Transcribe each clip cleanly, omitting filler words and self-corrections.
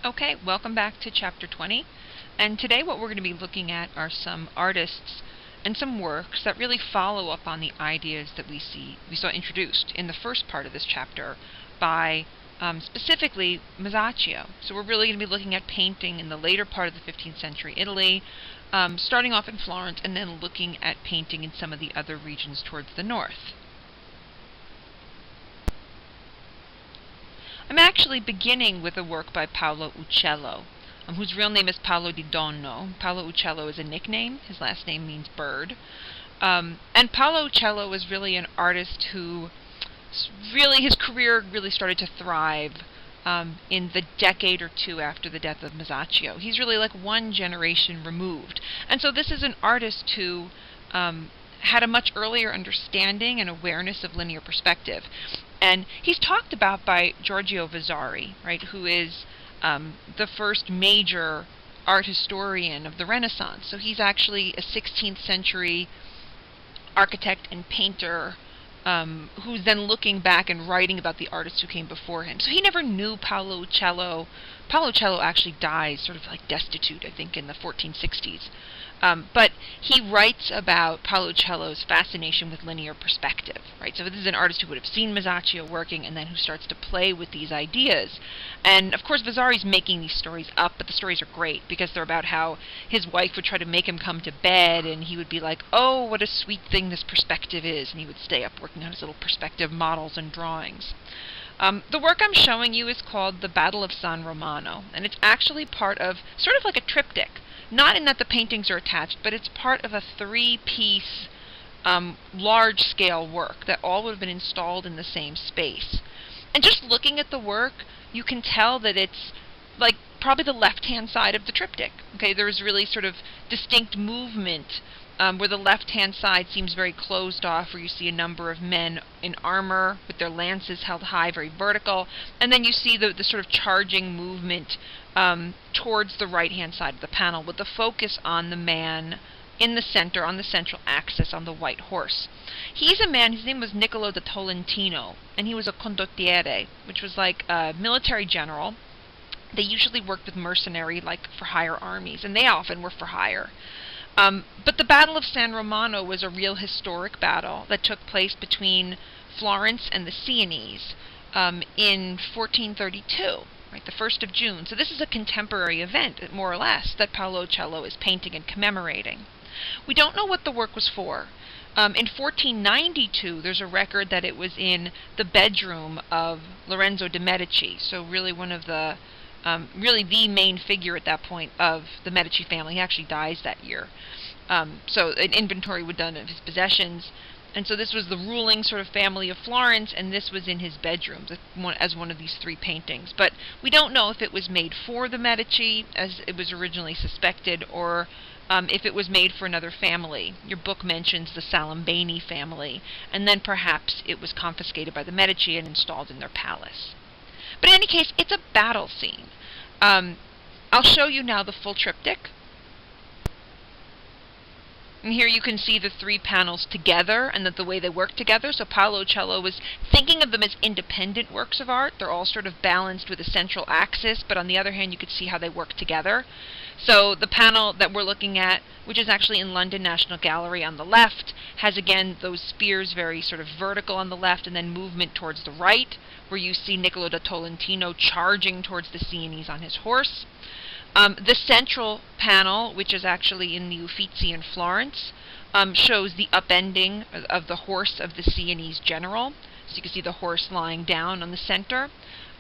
Okay, welcome back to Chapter 20, and today what we're going to be looking at are some artists and some works that really follow up on the ideas that we saw introduced in the first part of this chapter by specifically Masaccio. So we're really going to be looking at painting in the later part of the 15th century Italy, starting off in Florence and then looking at painting in some of the other regions towards the north. I'm actually beginning with a work by Paolo Uccello, whose real name is Paolo di Donno. Paolo Uccello is a nickname. His last name means bird. And Paolo Uccello was really an artist who his career really started to thrive in the decade or two after the death of Masaccio. He's really like one generation removed. And so this is an artist who had a much earlier understanding and awareness of linear perspective. And he's talked about by Giorgio Vasari, right, who is the first major art historian of the Renaissance. So he's actually a 16th century architect and painter who's then looking back and writing about the artists who came before him. So he never knew Paolo Uccello. Paolo Uccello actually dies sort of like destitute, I think, in the 1460s. But he writes about Paolo Uccello's fascination with linear perspective, right? So this is an artist who would have seen Masaccio working and then who starts to play with these ideas. And of course Vasari's making these stories up, but the stories are great because they're about how his wife would try to make him come to bed and he would be like, oh, what a sweet thing this perspective is, and he would stay up working on his little perspective models and drawings. The work I'm showing you is called The Battle of San Romano, and it's actually part of sort of like a triptych. Not in that the paintings are attached, but it's part of a three-piece, large-scale work that all would have been installed in the same space. And just looking at the work, you can tell that it's like probably the left-hand side of the triptych. Okay, there's really sort of distinct movement where the left-hand side seems very closed off, where you see a number of men in armor with their lances held high, very vertical, and then you see the sort of charging movement towards the right-hand side of the panel, with the focus on the man in the center, on the central axis, on the white horse. He's a man, his name was Niccolo da Tolentino, and he was a condottiere, which was like a military general. They usually worked with mercenary, like for hire armies, and they often were for hire. But the Battle of San Romano was a real historic battle that took place between Florence and the Sienese in 1432, right, the 1st of June. So this is a contemporary event, more or less, that Paolo Uccello is painting and commemorating. We don't know what the work was for. In 1492, there's a record that it was in the bedroom of Lorenzo de' Medici, so really one of the really the main figure at that point of the Medici family. He actually dies that year. So an inventory was done of his possessions, and so this was the ruling sort of family of Florence, and this was in his bedroom as one of these three paintings. But we don't know if it was made for the Medici, as it was originally suspected, or if it was made for another family. Your book mentions the Salimbeni family, and then perhaps it was confiscated by the Medici and installed in their palace. But in any case, it's a battle scene. I'll show you now the full triptych. And here you can see the three panels together and the way they work together. So Paolo Uccello was thinking of them as independent works of art. They're all sort of balanced with a central axis, but on the other hand, you could see how they work together. So the panel that we're looking at, which is actually in London National Gallery on the left, has again those spears very sort of vertical on the left and then movement towards the right, where you see Niccolo da Tolentino charging towards the Sienese on his horse. The central panel, which is actually in the Uffizi in Florence, shows the upending of the horse of the Sienese general. So you can see the horse lying down on the center.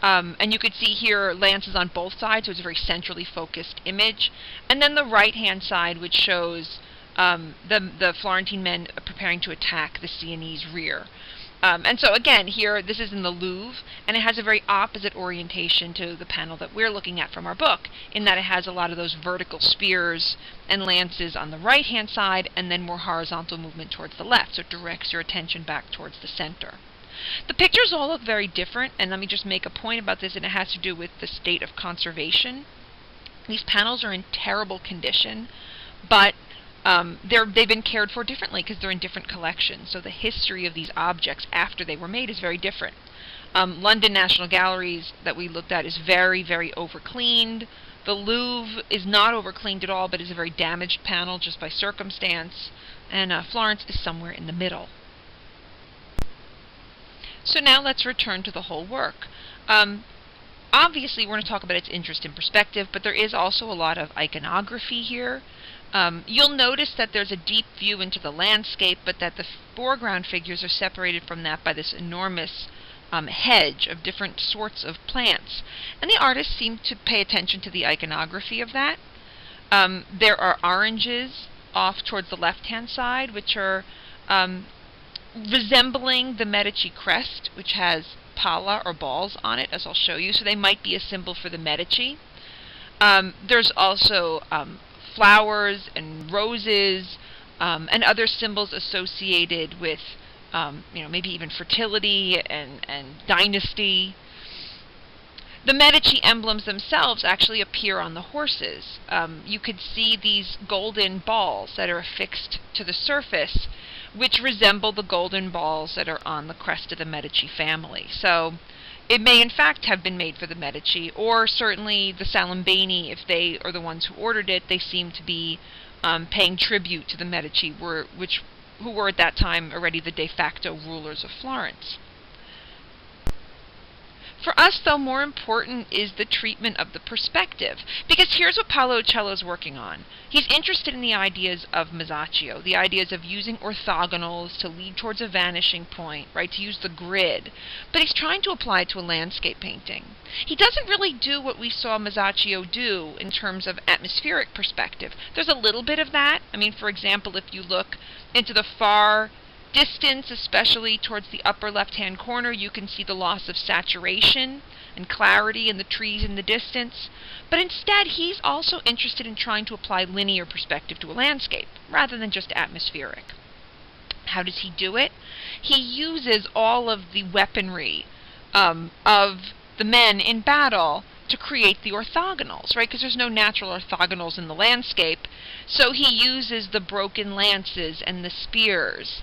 And you could see here lances on both sides, so it's a very centrally focused image. And then the right-hand side, which shows the Florentine men preparing to attack the Sienese rear. And so again, here, this is in the Louvre, and it has a very opposite orientation to the panel that we're looking at from our book, in that it has a lot of those vertical spears and lances on the right-hand side, and then more horizontal movement towards the left, so it directs your attention back towards the center. The pictures all look very different, and let me just make a point about this, and it has to do with the state of conservation. These panels are in terrible condition, but they've been cared for differently because they're in different collections. So the history of these objects after they were made is very different. London National Galleries that we looked at is very, very overcleaned. The Louvre is not overcleaned at all, but is a very damaged panel just by circumstance. And Florence is somewhere in the middle. So now let's return to the whole work. Obviously, we're going to talk about its interest in perspective, but there is also a lot of iconography here. You'll notice that there's a deep view into the landscape, but that the foreground figures are separated from that by this enormous hedge of different sorts of plants. And the artists seem to pay attention to the iconography of that. There are oranges off towards the left-hand side, which are resembling the Medici crest, which has palla or balls on it, as I'll show you. So they might be a symbol for the Medici. There's also flowers and roses and other symbols associated with maybe even fertility and dynasty. The Medici emblems themselves actually appear on the horses. You could see these golden balls that are affixed to the surface, which resemble the golden balls that are on the crest of the Medici family. So it may in fact have been made for the Medici, or certainly the Salimbeni, if they are the ones who ordered it, they seem to be paying tribute to the Medici, who were at that time already the de facto rulers of Florence. For us, though, more important is the treatment of the perspective, because here's what Paolo Uccello is working on. He's interested in the ideas of Masaccio, the ideas of using orthogonals to lead towards a vanishing point, right, to use the grid, but he's trying to apply it to a landscape painting. He doesn't really do what we saw Masaccio do in terms of atmospheric perspective. There's a little bit of that. I mean, for example, if you look into the far distance, especially towards the upper left-hand corner, you can see the loss of saturation and clarity in the trees in the distance. But instead, he's also interested in trying to apply linear perspective to a landscape, rather than just atmospheric. How does he do it? He uses all of the weaponry of the men in battle to create the orthogonals, right? Because there's no natural orthogonals in the landscape. So he uses the broken lances and the spears.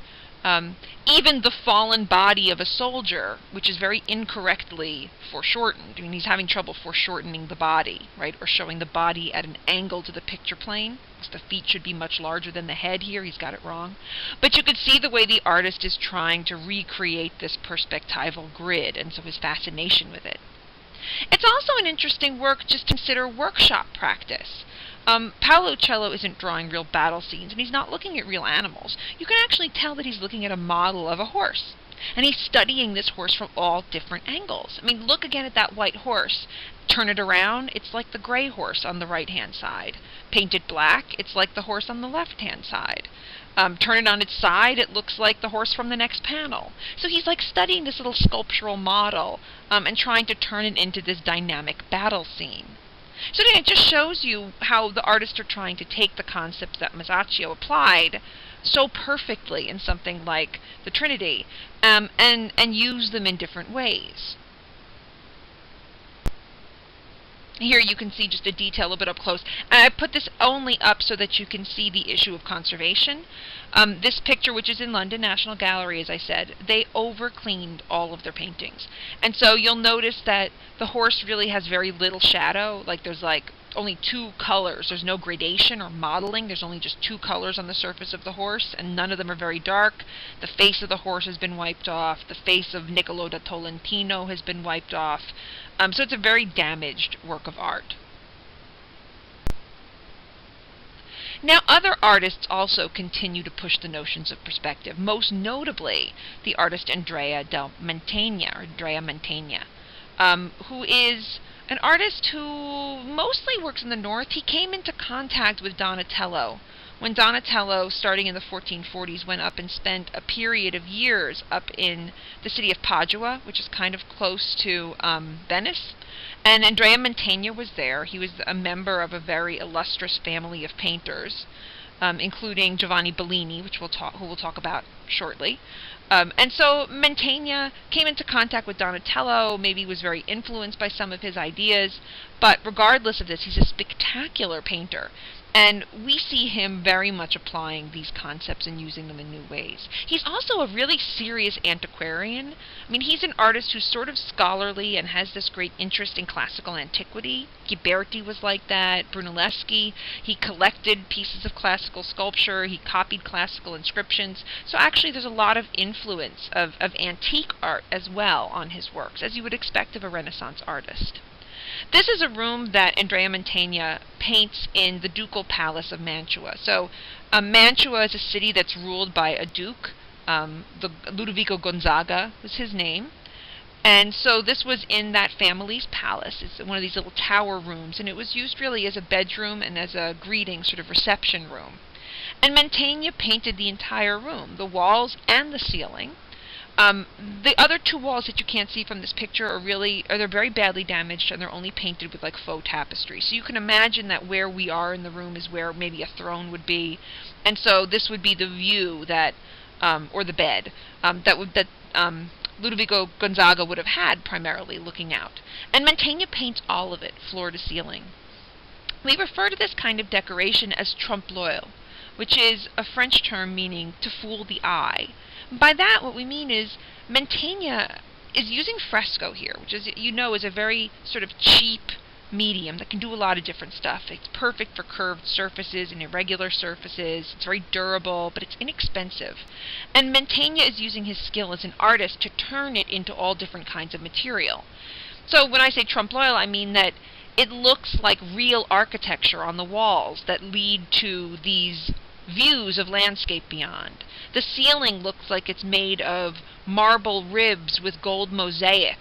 Even the fallen body of a soldier, which is very incorrectly foreshortened. I mean, he's having trouble foreshortening the body, right, or showing the body at an angle to the picture plane. The feet should be much larger than the head here. He's got it wrong. But you could see the way the artist is trying to recreate this perspectival grid, and so his fascination with it. It's also an interesting work just to consider workshop practice. Paolo Uccello isn't drawing real battle scenes, and he's not looking at real animals. You can actually tell that he's looking at a model of a horse, and he's studying this horse from all different angles. I mean, look again at that white horse. Turn it around, it's like the gray horse on the right-hand side. Paint it black, it's like the horse on the left-hand side. Turn it on its side, it looks like the horse from the next panel. So he's like studying this little sculptural model and trying to turn it into this dynamic battle scene. So again, it just shows you how the artists are trying to take the concepts that Masaccio applied so perfectly in something like the Trinity and use them in different ways. Here you can see just a detail a bit up close. And I put this only up so that you can see the issue of conservation. This picture, which is in London National Gallery, as I said, they over-cleaned all of their paintings. And so you'll notice that the horse really has very little shadow. Like there's like only two colors. There's no gradation or modeling. There's only just two colors on the surface of the horse, and none of them are very dark. The face of the horse has been wiped off. The face of Niccolo da Tolentino has been wiped off. So it's a very damaged work of art. Now, other artists also continue to push the notions of perspective, most notably the artist Andrea Mantegna, who is an artist who mostly works in the north. He came into contact with Donatello when Donatello, starting in the 1440s, went up and spent a period of years up in the city of Padua, which is kind of close to Venice. And Andrea Mantegna was there. He was a member of a very illustrious family of painters, including Giovanni Bellini, who we'll talk about shortly. And so Mantegna came into contact with Donatello, maybe was very influenced by some of his ideas, but regardless of this, he's a spectacular painter. And we see him very much applying these concepts and using them in new ways. He's also a really serious antiquarian. I mean, he's an artist who's sort of scholarly and has this great interest in classical antiquity. Ghiberti was like that, Brunelleschi. He collected pieces of classical sculpture, he copied classical inscriptions. So actually there's a lot of influence of antique art as well on his works, as you would expect of a Renaissance artist. This is a room that Andrea Mantegna paints in the ducal palace of Mantua. So Mantua is a city that's ruled by a duke. Ludovico Gonzaga was his name. And so this was in that family's palace. It's one of these little tower rooms, and it was used really as a bedroom and as a greeting sort of reception room. And Mantegna painted the entire room, the walls and the ceiling. The other two walls that you can't see from this picture they're very badly damaged, and they're only painted with like faux tapestry. So you can imagine that where we are in the room is where maybe a throne would be, and so this would be the view that, or the bed, that Ludovico Gonzaga would have had primarily looking out. And Mantegna paints all of it, floor to ceiling. We refer to this kind of decoration as trompe-l'oeil, which is a French term meaning to fool the eye. By that, what we mean is Mantegna is using fresco here, which is, is a very sort of cheap medium that can do a lot of different stuff. It's perfect for curved surfaces and irregular surfaces. It's very durable, but it's inexpensive. And Mantegna is using his skill as an artist to turn it into all different kinds of material. So when I say trompe-l'oeil, I mean that it looks like real architecture on the walls that lead to these views of landscape beyond. The ceiling looks like it's made of marble ribs with gold mosaic,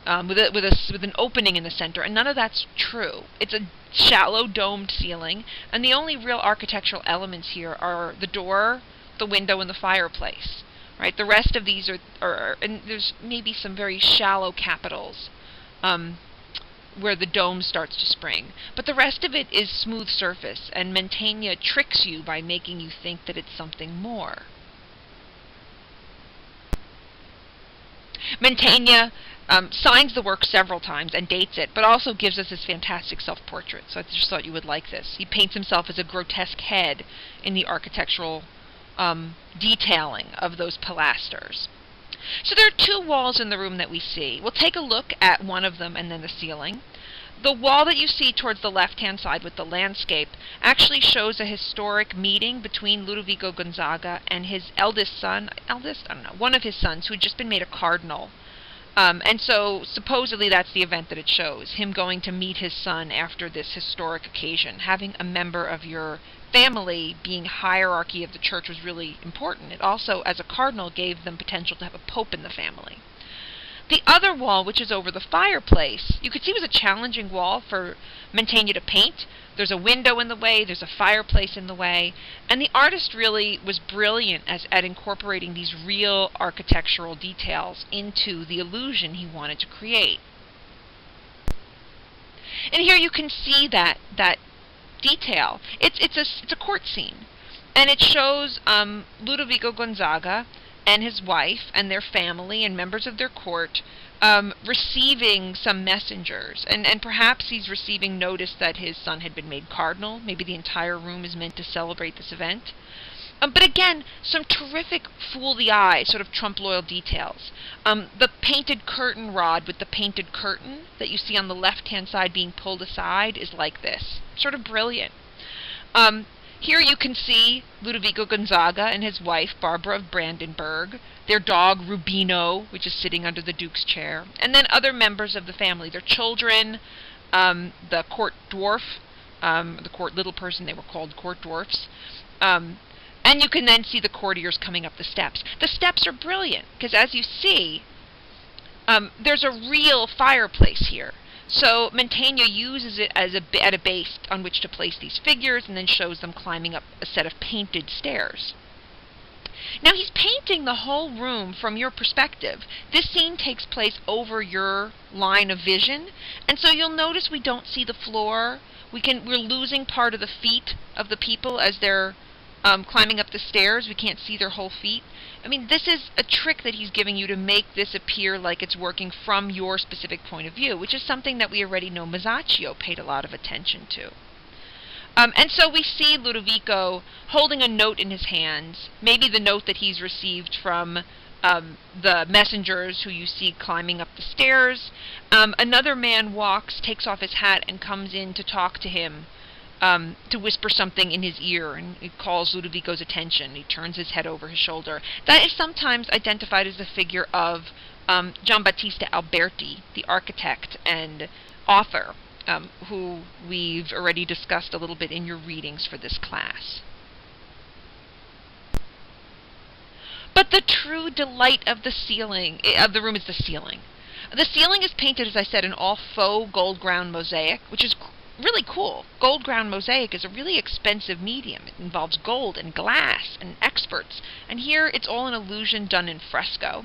with an opening in the center, and none of that's true. It's a shallow domed ceiling, and the only real architectural elements here are the door, the window, and the fireplace. Right? The rest of these are and there's maybe some very shallow capitals, where the dome starts to spring. But the rest of it is smooth surface, and Mantegna tricks you by making you think that it's something more. Mantegna signs the work several times and dates it, but also gives us this fantastic self-portrait, so I just thought you would like this. He paints himself as a grotesque head in the architectural detailing of those pilasters. So there are two walls in the room that we see. We'll take a look at one of them and then the ceiling. The wall that you see towards the left-hand side with the landscape actually shows a historic meeting between Ludovico Gonzaga and his one of his sons, who had just been made a cardinal. And so supposedly that's the event that it shows, him going to meet his son after this historic occasion. Having a member of your family being hierarchy of the church was really important. It also, as a cardinal, gave them potential to have a pope in the family. The other wall, which is over the fireplace, you could see was a challenging wall for Mantegna to paint. There's a window in the way, there's a fireplace in the way, and the artist really was brilliant at incorporating these real architectural details into the illusion he wanted to create. And here you can see that detail. It's a court scene, and it shows Ludovico Gonzaga and his wife and their family and members of their court receiving some messengers, and perhaps he's receiving notice that his son had been made cardinal. Maybe the entire room is meant to celebrate this event. But again, some terrific fool-the-eye, sort of trompe-l'oeil details. The painted curtain rod with the painted curtain that you see on the left-hand side being pulled aside is like this. Sort of brilliant. Here you can see Ludovico Gonzaga and his wife, Barbara of Brandenburg, their dog, Rubino, which is sitting under the Duke's chair, and then other members of the family, their children, the court dwarf, the court little person, they were called court dwarfs, and you can then see the courtiers coming up the steps. The steps are brilliant, because as you see, there's a real fireplace here. So Mantegna uses it as at a base on which to place these figures, and then shows them climbing up a set of painted stairs. Now he's painting the whole room from your perspective. This scene takes place over your line of vision, and so you'll notice we don't see the floor. We're losing part of the feet of the people as they're climbing up the stairs. We can't see their whole feet. I mean, this is a trick that he's giving you to make this appear like it's working from your specific point of view, which is something that we already know Masaccio paid a lot of attention to. And so we see Ludovico holding a note in his hands, maybe the note that he's received from the messengers who you see climbing up the stairs. Another man walks, takes off his hat, and comes in to talk to him, to whisper something in his ear, and it calls Ludovico's attention. He turns his head over his shoulder. That is sometimes identified as the figure of Giambattista Alberti, the architect and author, who we've already discussed a little bit in your readings for this class. But the true delight of the room is the ceiling. The ceiling is painted, as I said, in all faux gold ground mosaic, which is really cool. Gold ground mosaic is a really expensive medium. It involves gold and glass and experts. And here it's all an illusion done in fresco.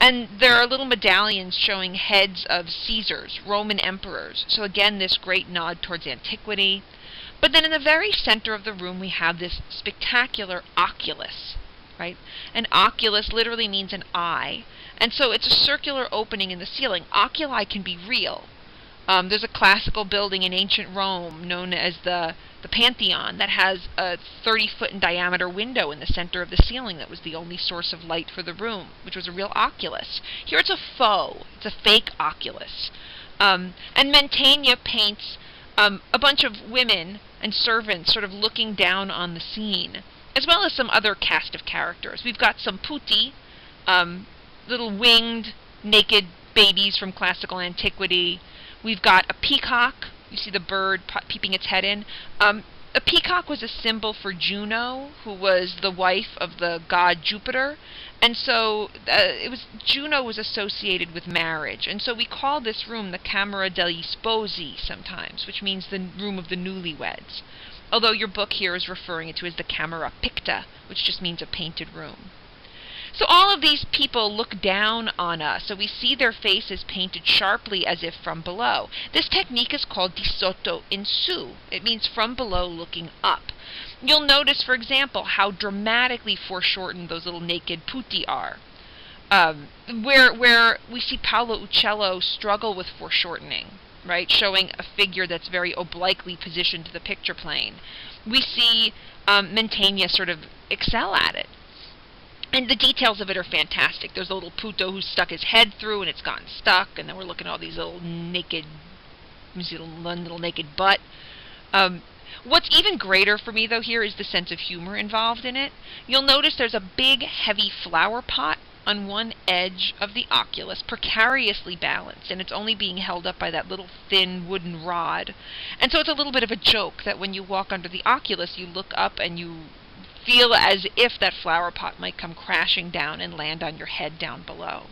And there are little medallions showing heads of Caesars, Roman emperors. So again, this great nod towards antiquity. But then in the very center of the room, we have this spectacular oculus, right? An oculus literally means an eye. And so it's a circular opening in the ceiling. Oculi can be real. There's a classical building in ancient Rome known as the Pantheon that has a 30-foot in diameter window in the center of the ceiling that was the only source of light for the room, which was a real oculus. Here it's a faux. It's a fake oculus. And Mantegna paints a bunch of women and servants sort of looking down on the scene, as well as some other cast of characters. We've got some putti, little winged, naked babies from classical antiquity. We've got a peacock. You see the bird peeping its head in. A peacock was a symbol for Juno, who was the wife of the god Jupiter. And so Juno was associated with marriage. And so we call this room the Camera degli Sposi sometimes, which means the room of the newlyweds. Although your book here is referring it to as the Camera Picta, which just means a painted room. So all of these people look down on us, so we see their faces painted sharply as if from below. This technique is called di sotto in su. It means from below looking up. You'll notice, for example, how dramatically foreshortened those little naked putti are. Where we see Paolo Uccello struggle with foreshortening, right, showing a figure that's very obliquely positioned to the picture plane. We see Mantegna sort of excel at it. And the details of it are fantastic. There's a little puto who stuck his head through and it's gotten stuck, and then we're looking at all these little naked, little naked butt. What's even greater for me, though, here is the sense of humor involved in it. You'll notice there's a big, heavy flower pot on one edge of the oculus, precariously balanced, and it's only being held up by that little thin wooden rod. And so it's a little bit of a joke that when you walk under the oculus, you look up and you feel as if that flower pot might come crashing down and land on your head down below.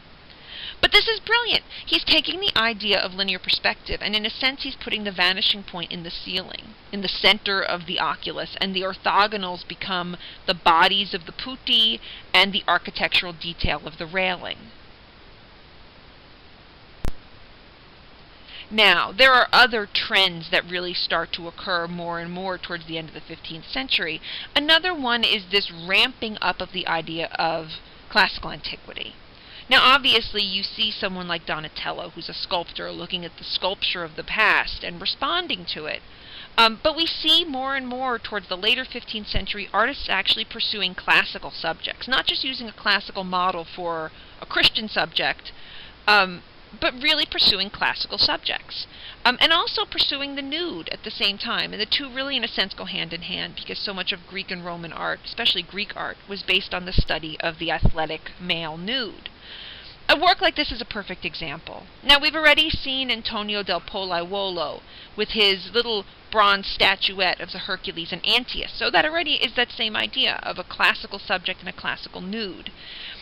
But this is brilliant. He's taking the idea of linear perspective, and in a sense he's putting the vanishing point in the ceiling, in the center of the oculus, and the orthogonals become the bodies of the putti and the architectural detail of the railing. Now, there are other trends that really start to occur more and more towards the end of the 15th century. Another one is this ramping up of the idea of classical antiquity. Now, obviously, you see someone like Donatello, who's a sculptor, looking at the sculpture of the past and responding to it. But we see more and more towards the later 15th century artists actually pursuing classical subjects, not just using a classical model for a Christian subject, but really pursuing classical subjects. And also pursuing the nude at the same time. And the two really, in a sense, go hand in hand, because so much of Greek and Roman art, especially Greek art, was based on the study of the athletic male nude. A work like this is a perfect example. Now, we've already seen Antonio del Pollaiuolo with his little bronze statuette of the Hercules and Antaeus. So that already is that same idea of a classical subject and a classical nude.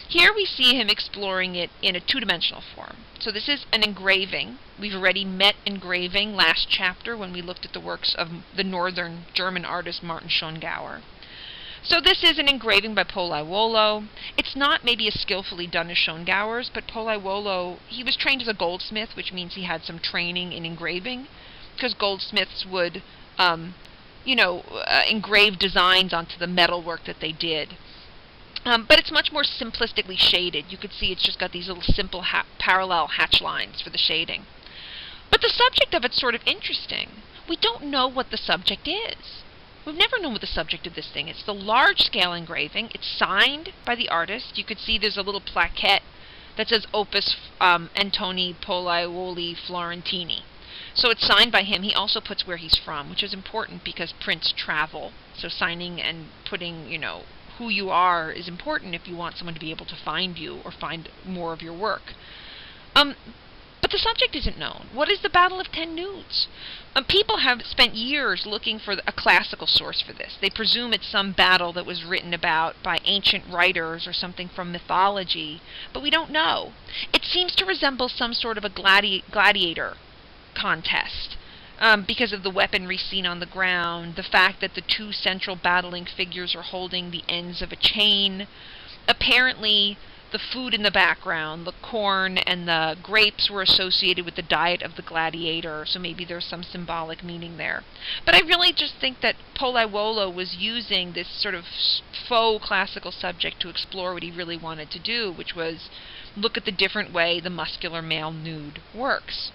Here we see him exploring it in a two-dimensional form. So this is an engraving. We've already met engraving last chapter when we looked at the works of the northern German artist Martin Schongauer. So this is an engraving by Pollaiuolo. It's not maybe as skillfully done as Schongauer's, but Pollaiuolo, he was trained as a goldsmith, which means he had some training in engraving, because goldsmiths would, engrave designs onto the metalwork that they did. But it's much more simplistically shaded. You could see it's just got these little simple parallel hatch lines for the shading. But the subject of it's sort of interesting. We don't know what the subject is. We've never known what the subject of this thing is. It's a large-scale engraving. It's signed by the artist. You could see there's a little plaquette that says Opus Antoni Pollaiuoli Florentini. So it's signed by him. He also puts where he's from, which is important because prints travel. So signing and putting, who you are is important if you want someone to be able to find you or find more of your work. But the subject isn't known. What is the Battle of 10 Nudes? People have spent years looking for a classical source for this. They presume it's some battle that was written about by ancient writers or something from mythology, but we don't know. It seems to resemble some sort of a gladiator contest because of the weaponry seen on the ground, the fact that the two central battling figures are holding the ends of a chain. Apparently, the food in the background, the corn and the grapes, were associated with the diet of the gladiator, so maybe there's some symbolic meaning there. But I really just think that Pollaiuolo was using this sort of faux classical subject to explore what he really wanted to do, which was look at the different way the muscular male nude works.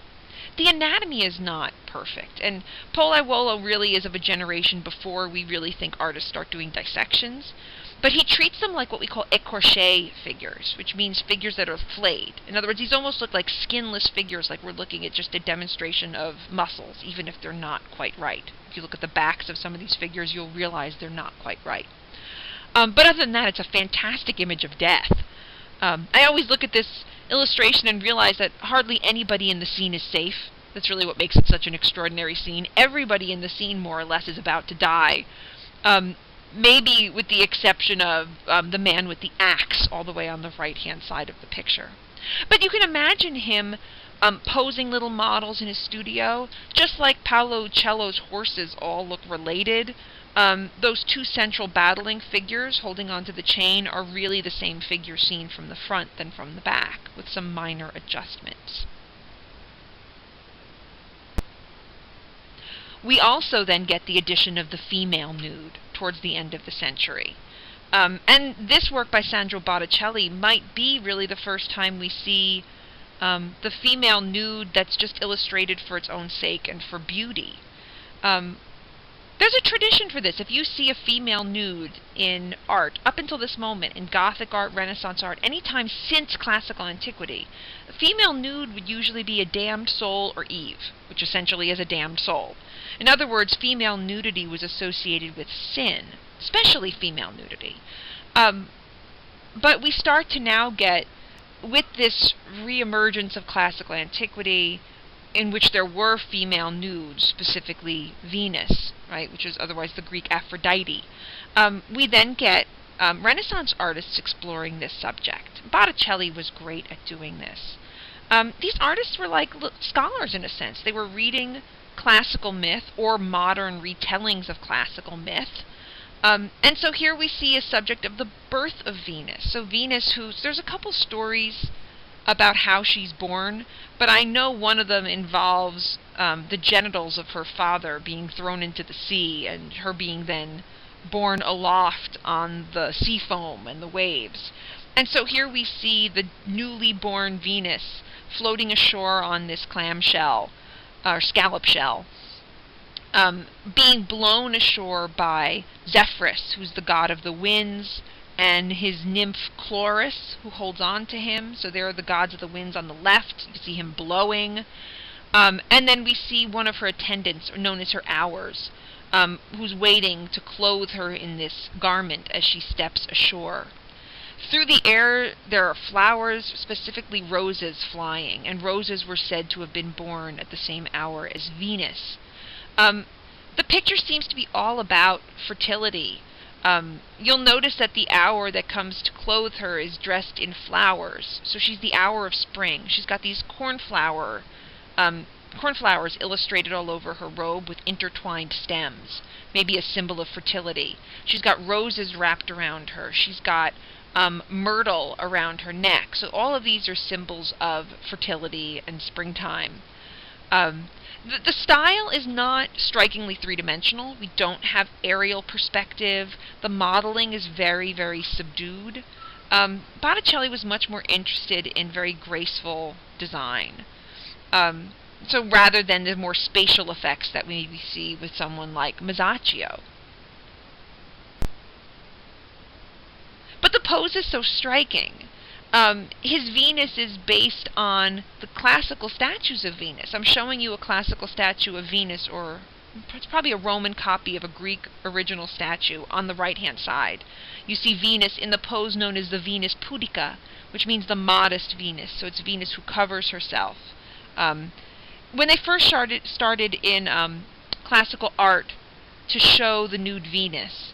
The anatomy is not perfect, and Pollaiuolo really is of a generation before we really think artists start doing dissections. But he treats them like what we call écorché figures, which means figures that are flayed. In other words, these almost look like skinless figures, like we're looking at just a demonstration of muscles, even if they're not quite right. If you look at the backs of some of these figures, you'll realize they're not quite right. But other than that, it's a fantastic image of death. I always look at this illustration and realize that hardly anybody in the scene is safe. That's really what makes it such an extraordinary scene. Everybody in the scene, more or less, is about to die. Maybe with the exception of the man with the axe all the way on the right-hand side of the picture. But you can imagine him posing little models in his studio, just like Paolo Uccello's horses all look related. Those two central battling figures holding onto the chain are really the same figure seen from the front than from the back, with some minor adjustments. We also then get the addition of the female nude towards the end of the century. And this work by Sandro Botticelli might be really the first time we see the female nude that's just illustrated for its own sake and for beauty. There's a tradition for this. If you see a female nude in art, up until this moment, in Gothic art, Renaissance art, any time since classical antiquity, a female nude would usually be a damned soul or Eve, which essentially is a damned soul. In other words, female nudity was associated with sin, especially female nudity. But we start to now get, with this reemergence of classical antiquity, in which there were female nudes, specifically Venus, right, which is otherwise the Greek Aphrodite. We then get Renaissance artists exploring this subject. Botticelli was great at doing this. These artists were like scholars in a sense. They were reading classical myth or modern retellings of classical myth. And so here we see a subject of the birth of Venus. So Venus, there's a couple stories about how she's born, but I know one of them involves the genitals of her father being thrown into the sea and her being then born aloft on the sea foam and the waves. And so here we see the newly born Venus floating ashore on this clamshell, or scallop shell, being blown ashore by Zephyrus, who's the god of the winds, and his nymph Chloris, who holds on to him. So there are the gods of the winds on the left. You can see him blowing. And then we see one of her attendants, known as her Hours, who's waiting to clothe her in this garment as she steps ashore. Through the air, there are flowers, specifically roses, flying, and roses were said to have been born at the same hour as Venus. The picture seems to be all about fertility. You'll notice that the hour that comes to clothe her is dressed in flowers. So she's the hour of spring. She's got these cornflowers illustrated all over her robe with intertwined stems, maybe a symbol of fertility. She's got roses wrapped around her. She's got myrtle around her neck. So all of these are symbols of fertility and springtime. The style is not strikingly three-dimensional. We don't have aerial perspective. The modeling is very, very subdued. Botticelli was much more interested in very graceful design. So rather than the more spatial effects that we see with someone like Masaccio. But the pose is so striking. His Venus is based on the classical statues of Venus. I'm showing you a classical statue of Venus, or it's probably a Roman copy of a Greek original statue on the right-hand side. You see Venus in the pose known as the Venus pudica, which means the modest Venus. So it's Venus who covers herself. When they first started in classical art to show the nude Venus,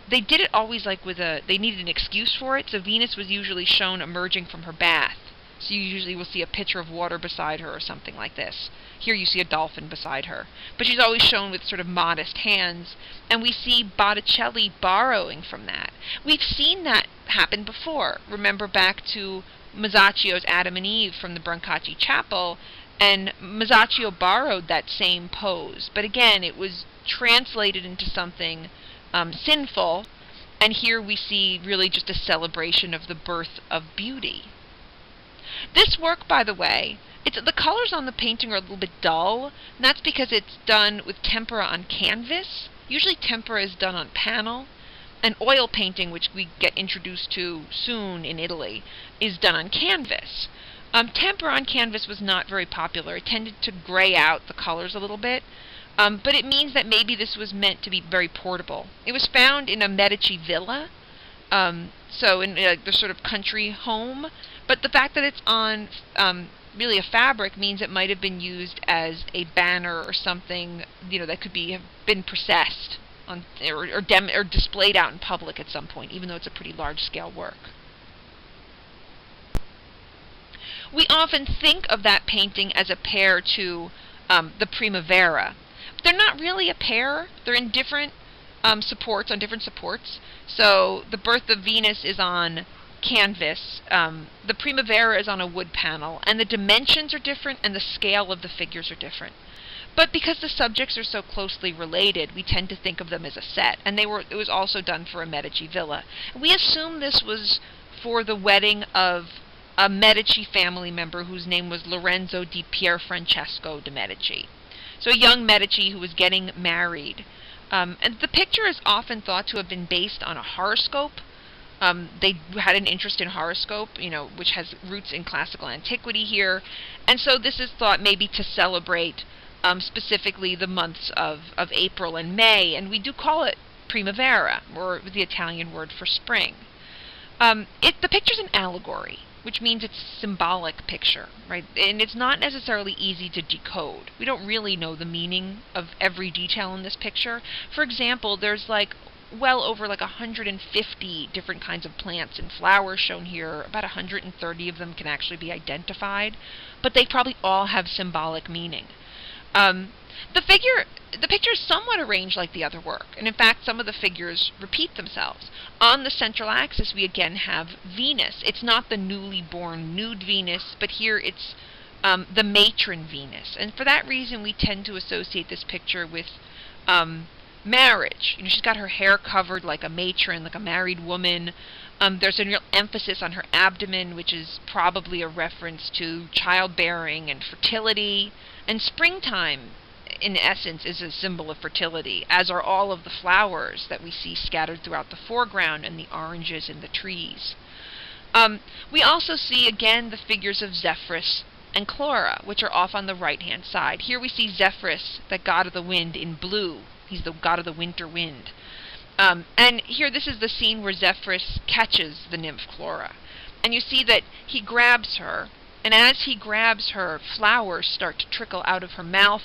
they did it always like they needed an excuse for it, so Venus was usually shown emerging from her bath. So you usually will see a pitcher of water beside her or something like this. Here you see a dolphin beside her. But she's always shown with sort of modest hands, and we see Botticelli borrowing from that. We've seen that happen before. Remember back to Masaccio's Adam and Eve from the Brancacci Chapel, and Masaccio borrowed that same pose. But again, it was translated into something sinful, and here we see really just a celebration of the birth of beauty. This work, by the way, the colors on the painting are a little bit dull, and that's because it's done with tempera on canvas. Usually tempera is done on panel, and oil painting, which we get introduced to soon in Italy, is done on canvas. Tempera on canvas was not very popular. It tended to gray out the colors a little bit, but it means that maybe this was meant to be very portable. It was found in a Medici villa, so in the sort of country home, but the fact that it's on really a fabric means it might have been used as a banner or something, that could have been processed on or displayed out in public at some point, even though it's a pretty large-scale work. We often think of that painting as a pair to the Primavera. They're not really a pair. They're in different supports, on different supports. So the Birth of Venus is on canvas, the Primavera is on a wood panel, and the dimensions are different and the scale of the figures are different. But because the subjects are so closely related, we tend to think of them as a set, and it was also done for a Medici villa. We assume this was for the wedding of a Medici family member whose name was Lorenzo di Pierfrancesco de' Medici. So a young Medici who was getting married. And the picture is often thought to have been based on a horoscope. They had an interest in horoscope, which has roots in classical antiquity here. And so this is thought maybe to celebrate specifically the months of April and May, and we do call it Primavera, or the Italian word for spring. The picture's an allegory, which means it's a symbolic picture, right? And it's not necessarily easy to decode. We don't really know the meaning of every detail in this picture. For example, there's well over 150 different kinds of plants and flowers shown here. About 130 of them can actually be identified, but they probably all have symbolic meaning. The picture is somewhat arranged like the other work, and in fact some of the figures repeat themselves. On the central axis we again have Venus. It's not the newly born nude Venus, but here it's the matron Venus, and for that reason we tend to associate this picture with marriage. She's got her hair covered like a matron, like a married woman. There's a real emphasis on her abdomen, which is probably a reference to childbearing and fertility. And springtime, in essence, is a symbol of fertility, as are all of the flowers that we see scattered throughout the foreground and the oranges in the trees. We also see, again, the figures of Zephyrus and Chlora, which are off on the right-hand side. Here we see Zephyrus, the god of the wind, in blue. He's the god of the winter wind. And here, this is the scene where Zephyrus catches the nymph Chlora. And you see that he grabs her, and as he grabs her, flowers start to trickle out of her mouth,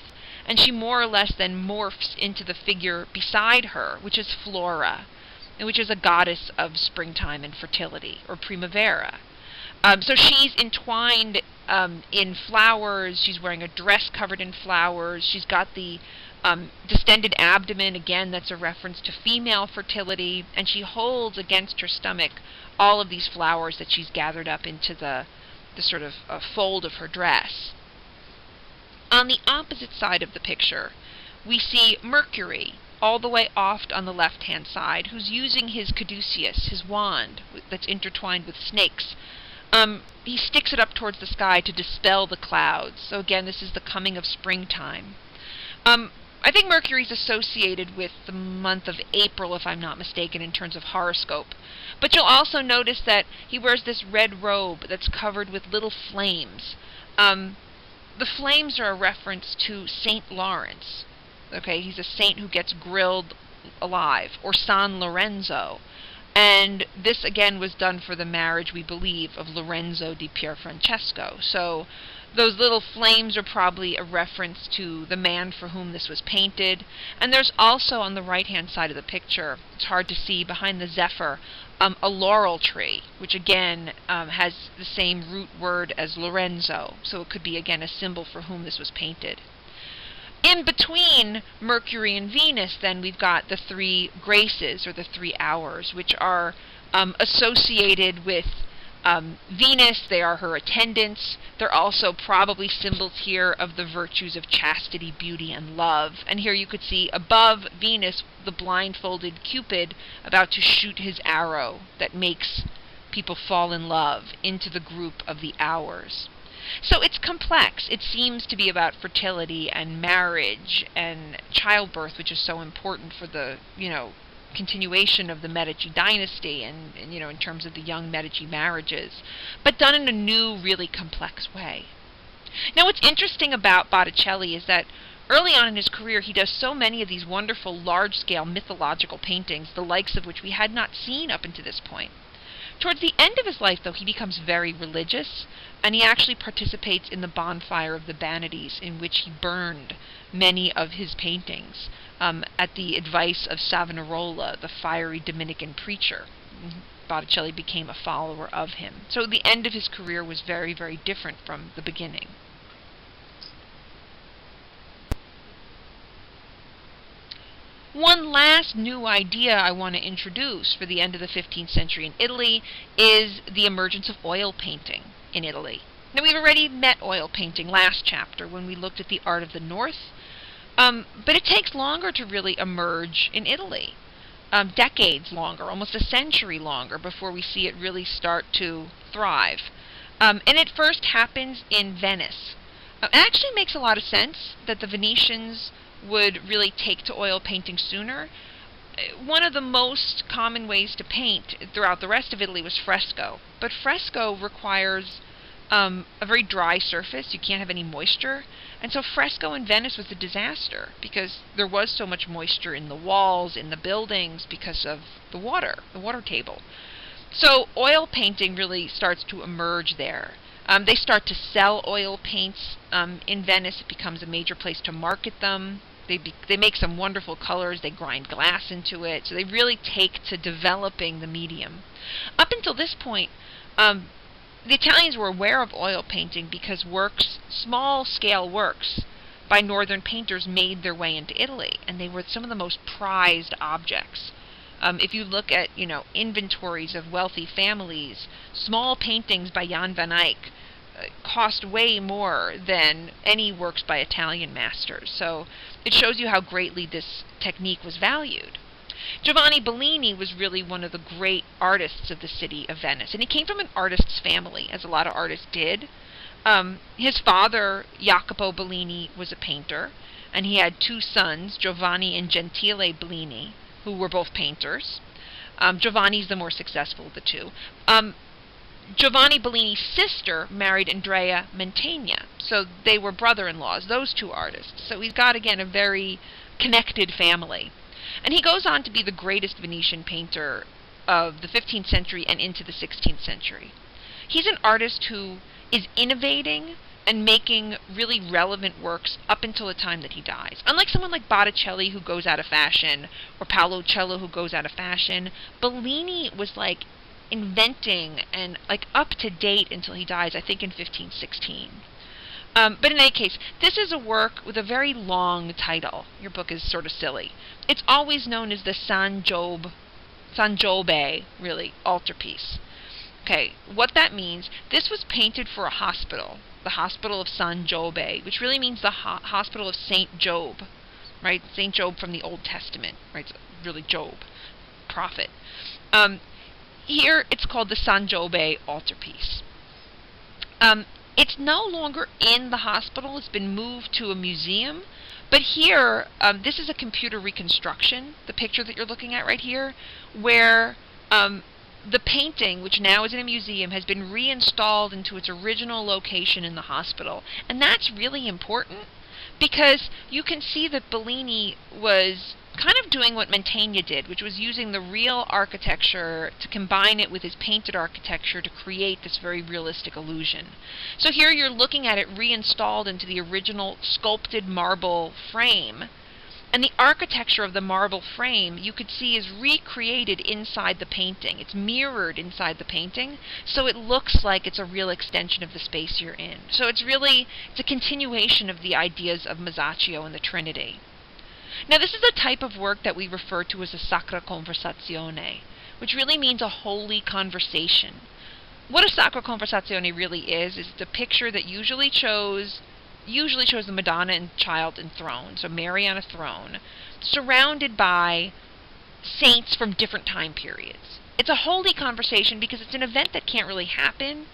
and she more or less then morphs into the figure beside her, which is Flora, which is a goddess of springtime and fertility, or Primavera. So she's entwined in flowers. She's wearing a dress covered in flowers. She's got the distended abdomen, again, that's a reference to female fertility, and she holds against her stomach all of these flowers that she's gathered up into the sort of fold of her dress. On the opposite side of the picture, we see Mercury, all the way off on the left-hand side, who's using his caduceus, his wand, that's intertwined with snakes. He sticks it up towards the sky to dispel the clouds. So again, this is the coming of springtime. I think Mercury's associated with the month of April, if I'm not mistaken, in terms of horoscope. But you'll also notice that he wears this red robe that's covered with little flames. The flames are a reference to Saint Lawrence. Okay, he's a saint who gets grilled alive, or San Lorenzo. And this again was done for the marriage, we believe, of Lorenzo di Pierfrancesco. So those little flames are probably a reference to the man for whom this was painted. And there's also on the right-hand side of the picture, it's hard to see, behind the zephyr, a laurel tree, which again has the same root word as Lorenzo. So it could be, again, a symbol for whom this was painted. In between Mercury and Venus, then, we've got the three graces, or the 3 hours, which are associated with Venus. They are her attendants. They're also probably symbols here of the virtues of chastity, beauty, and love. And here you could see above Venus the blindfolded Cupid about to shoot his arrow that makes people fall in love into the group of the hours. So it's complex. It seems to be about fertility and marriage and childbirth, which is so important for the, continuation of the Medici dynasty and in terms of the young Medici marriages, but done in a new, really complex way. Now, what's interesting about Botticelli is that early on in his career, he does so many of these wonderful, large-scale mythological paintings, the likes of which we had not seen up until this point. Towards the end of his life, though, he becomes very religious, and he actually participates in the bonfire of the Vanities, in which he burned many of his paintings at the advice of Savonarola, the fiery Dominican preacher. Botticelli became a follower of him. So the end of his career was very, very different from the beginning. One last new idea I want to introduce for the end of the 15th century in Italy is the emergence of oil painting in Italy. Now, we've already met oil painting last chapter when we looked at the art of the North, but it takes longer to really emerge in Italy. Decades longer, almost a century longer, before we see it really start to thrive. And it first happens in Venice. It actually makes a lot of sense that the Venetians would really take to oil painting sooner. One of the most common ways to paint throughout the rest of Italy was fresco. But fresco requires a very dry surface. You can't have any moisture. And so fresco in Venice was a disaster because there was so much moisture in the walls, in the buildings, because of the water table. So oil painting really starts to emerge there. They start to sell oil paints in Venice. It becomes a major place to market them. They make some wonderful colors. They grind glass into it. So they really take to developing the medium. Up until this point, the Italians were aware of oil painting because small-scale works by northern painters made their way into Italy, and they were some of the most prized objects. If you look at, inventories of wealthy families, small paintings by Jan van Eyck cost way more than any works by Italian masters. So it shows you how greatly this technique was valued. Giovanni Bellini was really one of the great artists of the city of Venice, and he came from an artist's family, as a lot of artists did. His father, Jacopo Bellini, was a painter, and he had 2 sons, Giovanni and Gentile Bellini, who were both painters. Giovanni's the more successful of the two. Giovanni Bellini's sister married Andrea Mantegna, so they were brother-in-laws, those 2 artists. So he's got, again, a very connected family. And he goes on to be the greatest Venetian painter of the 15th century and into the 16th century. He's an artist who is innovating and making really relevant works up until the time that he dies. Unlike someone like Botticelli, who goes out of fashion, or Paolo Uccello, who goes out of fashion, Bellini was like inventing and like up to date until he dies, I think in 1516. But in any case, this is a work with a very long title. Your book is sort of silly. It's always known as the San Giobbe, really, altarpiece. Okay, what that means, this was painted for a hospital, the Hospital of San Giobbe, which really means the Hospital of Saint Job, right? Saint Job from the Old Testament, right? It's really Job, prophet. Here, it's called the San Giobbe altarpiece. It's no longer in the hospital. It's been moved to a museum, But here, this is a computer reconstruction, the picture that you're looking at right here, where the painting, which now is in a museum, has been reinstalled into its original location in the hospital. And that's really important because you can see that Bellini was kind of doing what Mantegna did, which was using the real architecture to combine it with his painted architecture to create this very realistic illusion. So here you're looking at it reinstalled into the original sculpted marble frame, and the architecture of the marble frame you could see is recreated inside the painting. It's mirrored inside the painting, so it looks like it's a real extension of the space you're in. So it's a continuation of the ideas of Masaccio and the Trinity. Now this is a type of work that we refer to as a sacra conversazione, which really means a holy conversation. What a sacra conversazione really is a picture that usually shows the Madonna and Child enthroned, so Mary on a throne, surrounded by saints from different time periods. It's a holy conversation because it's an event that can't really happen.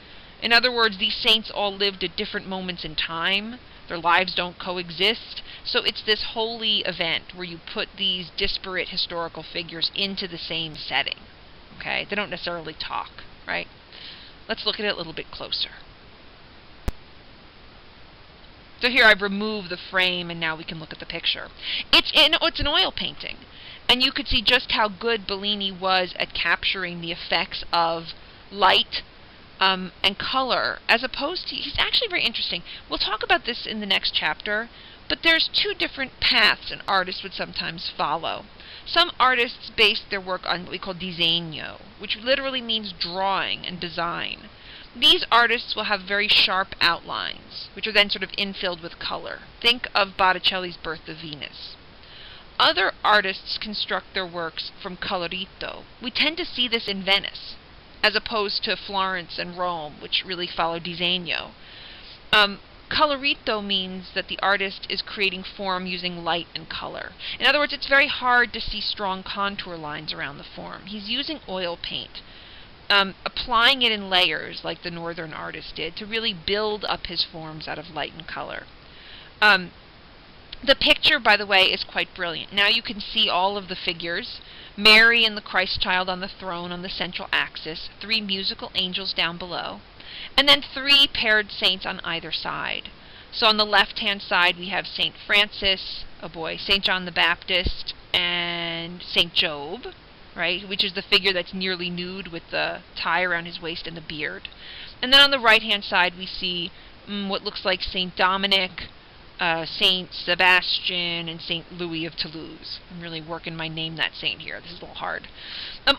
In other words, these saints all lived at different moments in time. Their lives don't coexist. So it's this holy event where you put these disparate historical figures into the same setting. Okay? They don't necessarily talk, right? Let's look at it a little bit closer. So here I've removed the frame and now we can look at the picture. It's an oil painting. And you could see just how good Bellini was at capturing the effects of light and color, as opposed to, he's actually very interesting. We'll talk about this in the next chapter, but there's two different paths an artist would sometimes follow. Some artists base their work on what we call disegno, which literally means drawing and design. These artists will have very sharp outlines, which are then sort of infilled with color. Think of Botticelli's Birth of Venus. Other artists construct their works from colorito. We tend to see this in Venice, as opposed to Florence and Rome, which really follow disegno. Colorito means that the artist is creating form using light and color. In other words, it's very hard to see strong contour lines around the form. He's using oil paint, applying it in layers like the northern artist did to really build up his forms out of light and color. The picture, by the way, is quite brilliant. Now you can see all of the figures. Mary and the Christ child on the throne on the central axis, 3 musical angels down below, and then 3 paired saints on either side. So on the left-hand side we have St. Francis, St. John the Baptist, and St. Job, right, which is the figure that's nearly nude with the tie around his waist and the beard. And then on the right-hand side we see what looks like St. Dominic, Saint Sebastian, and Saint Louis of Toulouse. I'm really working my name that saint here. This is a little hard.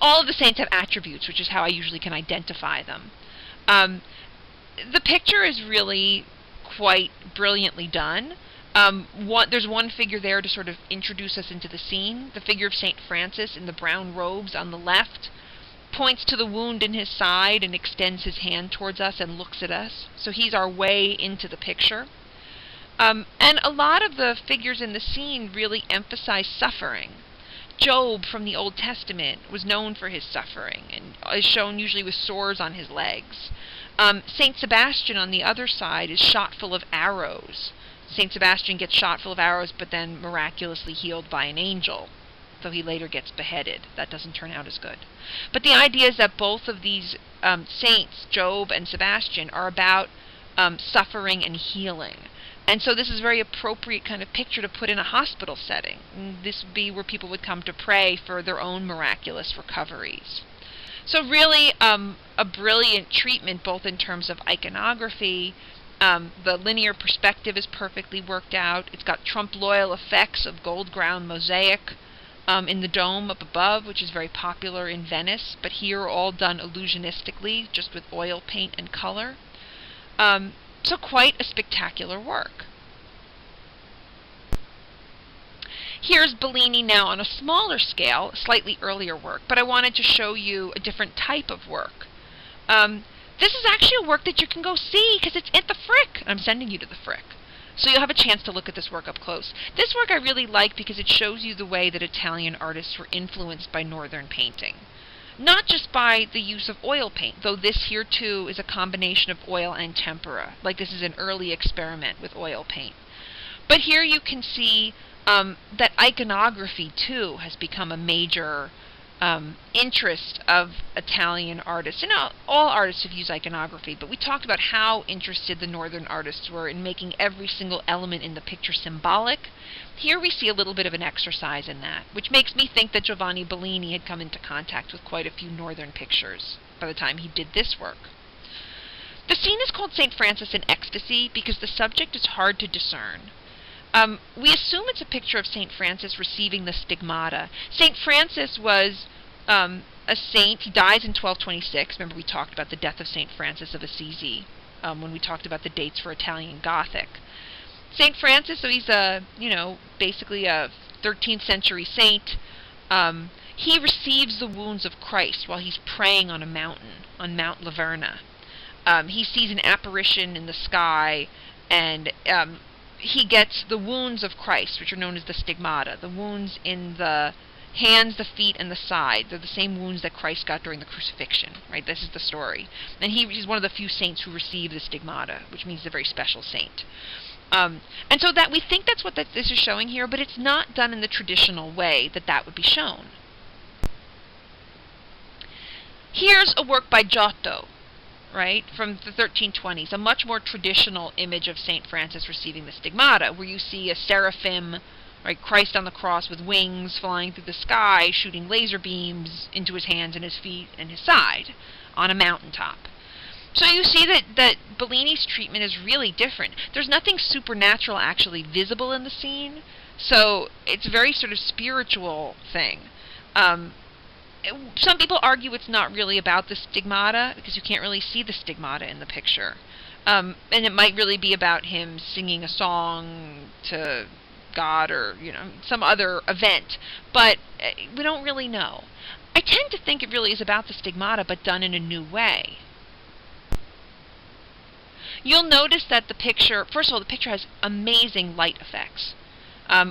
All of the saints have attributes, which is how I usually can identify them. The picture is really quite brilliantly done. There's one figure there to sort of introduce us into the scene. The figure of Saint Francis in the brown robes on the left points to the wound in his side and extends his hand towards us and looks at us. So he's our way into the picture. And a lot of the figures in the scene really emphasize suffering. Job from the Old Testament was known for his suffering and is shown usually with sores on his legs. Saint Sebastian on the other side is shot full of arrows. Saint Sebastian gets shot full of arrows but then miraculously healed by an angel, though he later gets beheaded. That doesn't turn out as good. But the idea is that both of these saints, Job and Sebastian, are about suffering and healing. And so this is a very appropriate kind of picture to put in a hospital setting. This would be where people would come to pray for their own miraculous recoveries. So really a brilliant treatment both in terms of iconography. The linear perspective is perfectly worked out. It's got trompe-l'oeil effects of gold ground mosaic in the dome up above, which is very popular in Venice, but here all done illusionistically, just with oil paint and color. So quite a spectacular work. Here's Bellini now on a smaller scale, slightly earlier work, but I wanted to show you a different type of work. This is actually a work that you can go see because it's at the Frick. I'm sending you to the Frick. So you'll have a chance to look at this work up close. This work I really like because it shows you the way that Italian artists were influenced by Northern painting. Not just by the use of oil paint, though this here too is a combination of oil and tempera, like this is an early experiment with oil paint. But here you can see that iconography, too, has become a major interest of Italian artists. And all artists have used iconography, but we talked about how interested the northern artists were in making every single element in the picture symbolic. Here we see a little bit of an exercise in that, which makes me think that Giovanni Bellini had come into contact with quite a few northern pictures by the time he did this work. The scene is called St. Francis in Ecstasy because the subject is hard to discern. We assume it's a picture of St. Francis receiving the stigmata. St. Francis was a saint. He dies in 1226. Remember, we talked about the death of St. Francis of Assisi when we talked about the dates for Italian Gothic. St. Francis, so he's basically a 13th century saint. He receives the wounds of Christ while he's praying on a mountain, on Mount Laverna. He sees an apparition in the sky, and he gets the wounds of Christ, which are known as the stigmata, the wounds in the hands, the feet, and the side. They're the same wounds that Christ got during the crucifixion, right? This is the story. And he's one of the few saints who receive the stigmata, which means he's a very special saint. And so that we think that's what this is showing here, but it's not done in the traditional way that would be shown. Here's a work by Giotto, right, from the 1320s, a much more traditional image of St. Francis receiving the stigmata, where you see a seraphim, right, Christ on the cross with wings flying through the sky, shooting laser beams into his hands and his feet and his side on a mountaintop. So you see that Bellini's treatment is really different. There's nothing supernatural actually visible in the scene, so it's a very sort of spiritual thing. Some people argue it's not really about the stigmata, because you can't really see the stigmata in the picture. And it might really be about him singing a song to God or, some other event. But we don't really know. I tend to think it really is about the stigmata, but done in a new way. You'll notice that the picture, first of all, the picture has amazing light effects,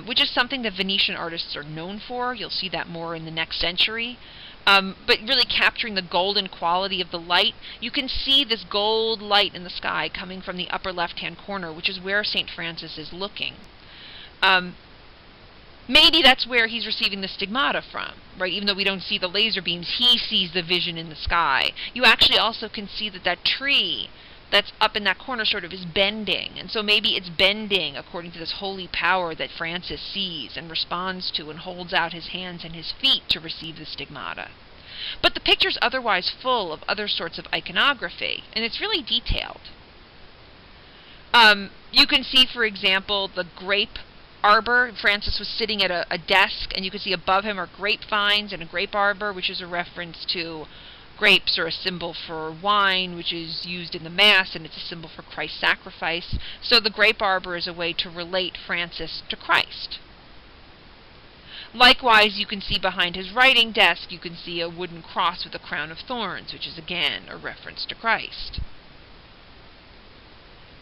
which is something that Venetian artists are known for. You'll see that more in the next century. But really capturing the golden quality of the light. You can see this gold light in the sky coming from the upper left-hand corner, which is where St. Francis is looking. Maybe that's where he's receiving the stigmata from, right? Even though we don't see the laser beams, he sees the vision in the sky. You actually also can see that tree that's up in that corner sort of is bending, and so maybe it's bending according to this holy power that Francis sees and responds to and holds out his hands and his feet to receive the stigmata. But the picture's otherwise full of other sorts of iconography, and it's really detailed. You can see, for example, the grape arbor. Francis was sitting at a desk, and you can see above him are grapevines and a grape arbor, which is a reference to grapes are a symbol for wine, which is used in the Mass, and it's a symbol for Christ's sacrifice. So the grape arbor is a way to relate Francis to Christ. Likewise, you can see behind his writing desk, you can see a wooden cross with a crown of thorns, which is again a reference to Christ.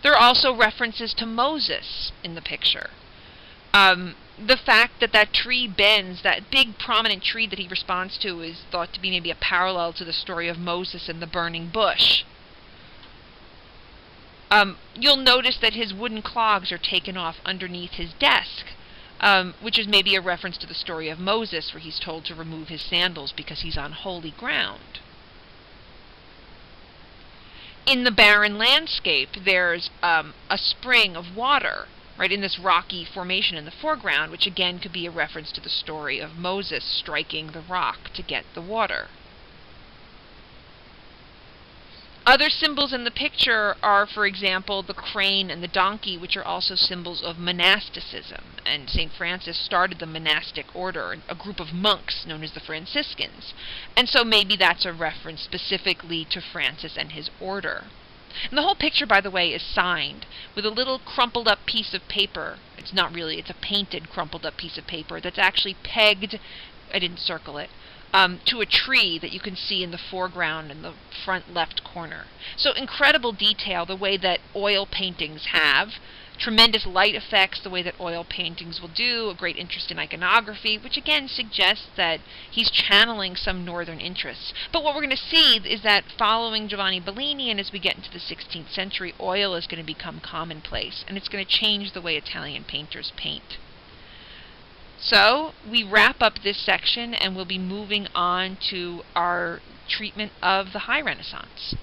There are also references to Moses in the picture. The fact that tree bends, that big prominent tree that he responds to, is thought to be maybe a parallel to the story of Moses and the burning bush. You'll notice that his wooden clogs are taken off underneath his desk, which is maybe a reference to the story of Moses, where he's told to remove his sandals because he's on holy ground. In the barren landscape, there's a spring of water, right, in this rocky formation in the foreground, which again could be a reference to the story of Moses striking the rock to get the water. Other symbols in the picture are, for example, the crane and the donkey, which are also symbols of monasticism. And St. Francis started the monastic order, a group of monks known as the Franciscans. And so maybe that's a reference specifically to Francis and his order. And the whole picture, by the way, is signed with a little crumpled up piece of paper. It's not really, it's a painted crumpled up piece of paper that's actually pegged, I didn't circle it, to a tree that you can see in the foreground in the front left corner. So incredible detail, the way that oil paintings have, tremendous light effects, the way that oil paintings will do, a great interest in iconography, which again suggests that he's channeling some northern interests. But what we're going to see is that following Giovanni Bellini, and as we get into the 16th century, oil is going to become commonplace, and it's going to change the way Italian painters paint. So we wrap up this section, and we'll be moving on to our treatment of the High Renaissance.